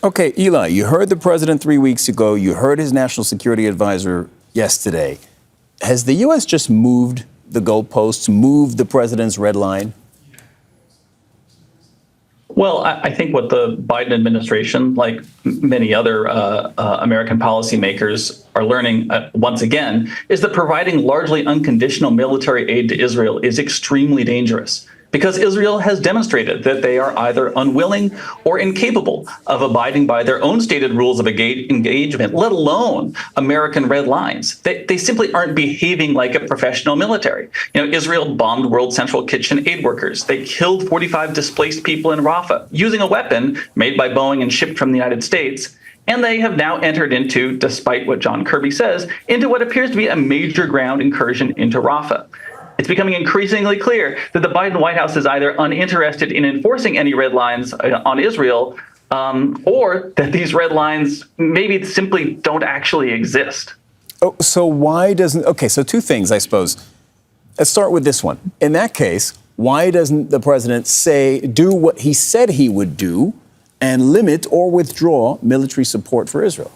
Okay, Eli, you heard the president 3 weeks ago. You heard his national security advisor yesterday. Has the U.S. just moved the goalposts, moved the president's red line? Well, I think what the Biden administration, like many other American policymakers, are learning once again is that providing largely unconditional military aid to Israel is extremely dangerous, because Israel has demonstrated that they are either unwilling or incapable of abiding by their own stated rules of engagement, let alone American red lines. They simply aren't behaving like a professional military. Israel bombed World Central Kitchen aid workers. They killed 45 displaced people in Rafah using a weapon made by Boeing and shipped from the United States. And they have now entered into, despite what John Kirby says, into what appears to be a major ground incursion into Rafah. It's becoming increasingly clear that the Biden White House is either uninterested in enforcing any red lines on Israel, or that these red lines maybe simply don't actually exist. Oh, so why doesn't, okay, so two things, I suppose. Let's start with this one. In that case, why doesn't the president do what he said he would do and limit or withdraw military support for Israel?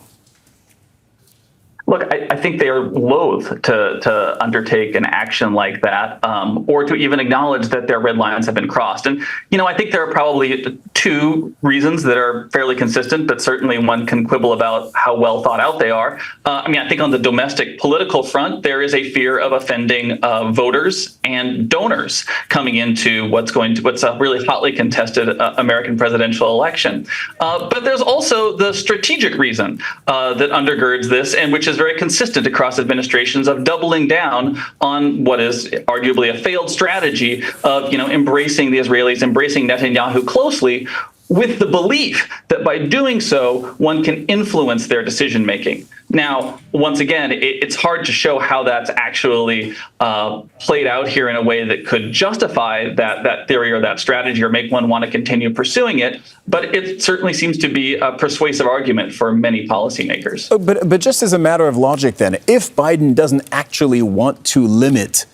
Look, I think they are loath to undertake an action like that, or to even acknowledge that their red lines have been crossed. And, I think there are probably two reasons that are fairly consistent, but certainly one can quibble about how well thought out they are. I think on the domestic political front, there is a fear of offending voters and donors coming into what's a really hotly contested American presidential election. But there's also the strategic reason that undergirds this, and which is very consistent across administrations, of doubling down on what is arguably a failed strategy of, embracing the Israelis, embracing Netanyahu closely, with the belief that by doing so, one can influence their decision making. Now, once again, it's hard to show how that's actually played out here in a way that could justify that theory or that strategy or make one want to continue pursuing it. But it certainly seems to be a persuasive argument for many policymakers. But just as a matter of logic, then, if Biden doesn't actually want to limit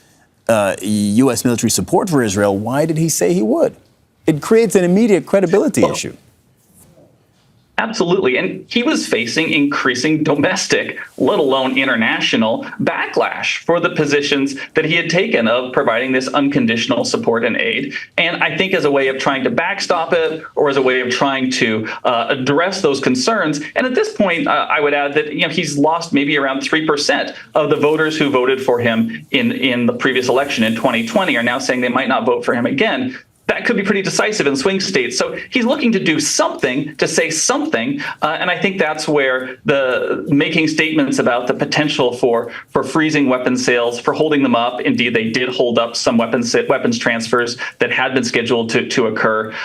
U.S. military support for Israel, why did he say he would? It creates an immediate credibility issue. Absolutely. And he was facing increasing domestic, let alone international, backlash for the positions that he had taken of providing this unconditional support and aid. And I think as a way of trying to backstop it, or as a way of trying to address those concerns. And at this point, I would add that he's lost maybe around 3% of the voters who voted for him in the previous election in 2020 are now saying they might not vote for him again. That could be pretty decisive in swing states. So he's looking to do something, to say something. And I think that's where the making statements about the potential for freezing weapons sales, for holding them up. Indeed, they did hold up some weapons transfers that had been scheduled to occur,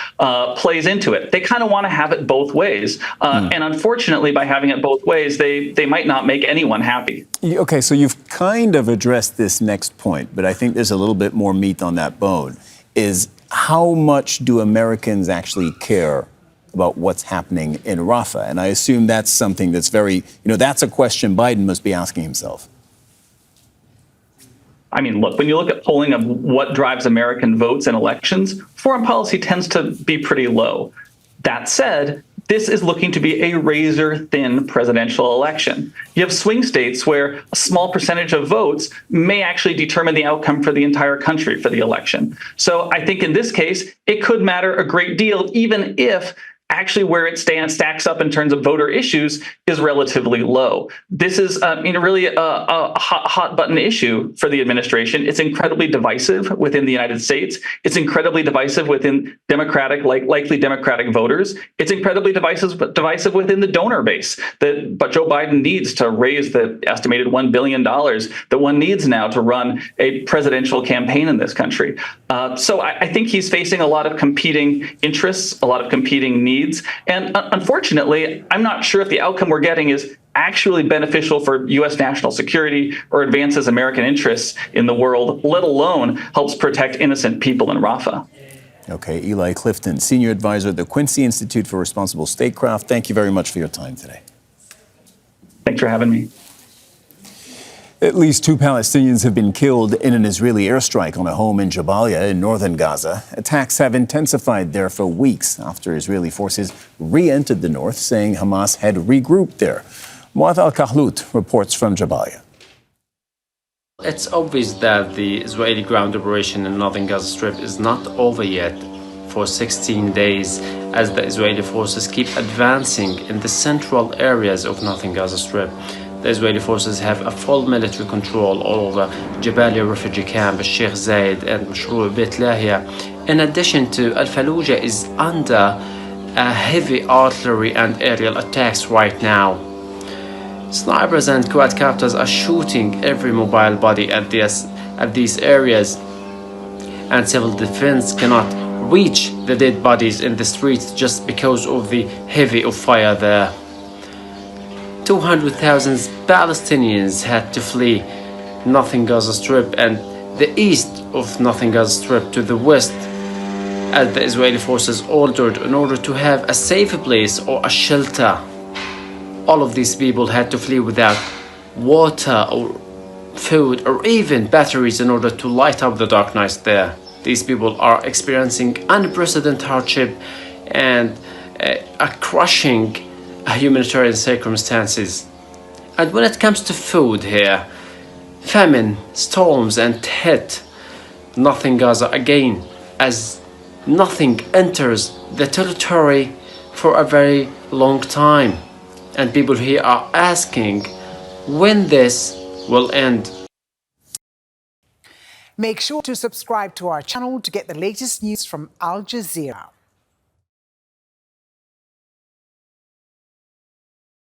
plays into it. They kind of want to have it both ways. And unfortunately, by having it both ways, they might not make anyone happy. Okay, so you've kind of addressed this next point, but I think there's a little bit more meat on that bone, is how much do Americans actually care about what's happening in Rafah? And I assume that's something that's very, that's a question Biden must be asking himself. Look, when you look at polling of what drives American votes in elections, foreign policy tends to be pretty low. That said, this is looking to be a razor-thin presidential election. You have swing states where a small percentage of votes may actually determine the outcome for the entire country for the election. So I think in this case, it could matter a great deal, even if actually where it stacks up in terms of voter issues is relatively low. This is really a hot button issue for the administration. It's incredibly divisive within the United States. It's incredibly divisive within likely Democratic voters. It's incredibly divisive within the donor base but Joe Biden needs to raise the estimated $1 billion that one needs now to run a presidential campaign in this country. So I think he's facing a lot of competing interests, a lot of competing needs. And unfortunately, I'm not sure if the outcome we're getting is actually beneficial for U.S. national security or advances American interests in the world, let alone helps protect innocent people in Rafah. Okay, Eli Clifton, Senior Advisor at the Quincy Institute for Responsible Statecraft. Thank you very much for your time today. Thanks for having me. At least 2 Palestinians have been killed in an Israeli airstrike on a home in Jabalia in northern Gaza. Attacks have intensified there for weeks after Israeli forces re-entered the north, saying Hamas had regrouped there. Muath al-Kahlout reports from Jabalia. It's obvious that the Israeli ground operation in northern Gaza Strip is not over yet for 16 days, as the Israeli forces keep advancing in the central areas of northern Gaza Strip. The Israeli forces have a full military control over Jabalia refugee camp, Sheikh Zayed and Mashrou' Beit Lahia. In addition to Al-Fallujah is under heavy artillery and aerial attacks right now. Snipers and quadcopters are shooting every mobile body at these areas, and civil defense cannot reach the dead bodies in the streets just because of the heavy of fire there. 200,000 Palestinians had to flee northern Gaza Strip and the east of northern Gaza Strip to the west, as the Israeli forces ordered in order to have a safe place or a shelter. All of these people had to flee without water or food or even batteries in order to light up the dark nights there. These people are experiencing unprecedented hardship and a crushing humanitarian circumstances. And when it comes to food here, famine, storms and hit northern Gaza again, as nothing enters the territory for a very long time. And people here are asking when this will end. Make sure to subscribe to our channel to get the latest news from Al Jazeera.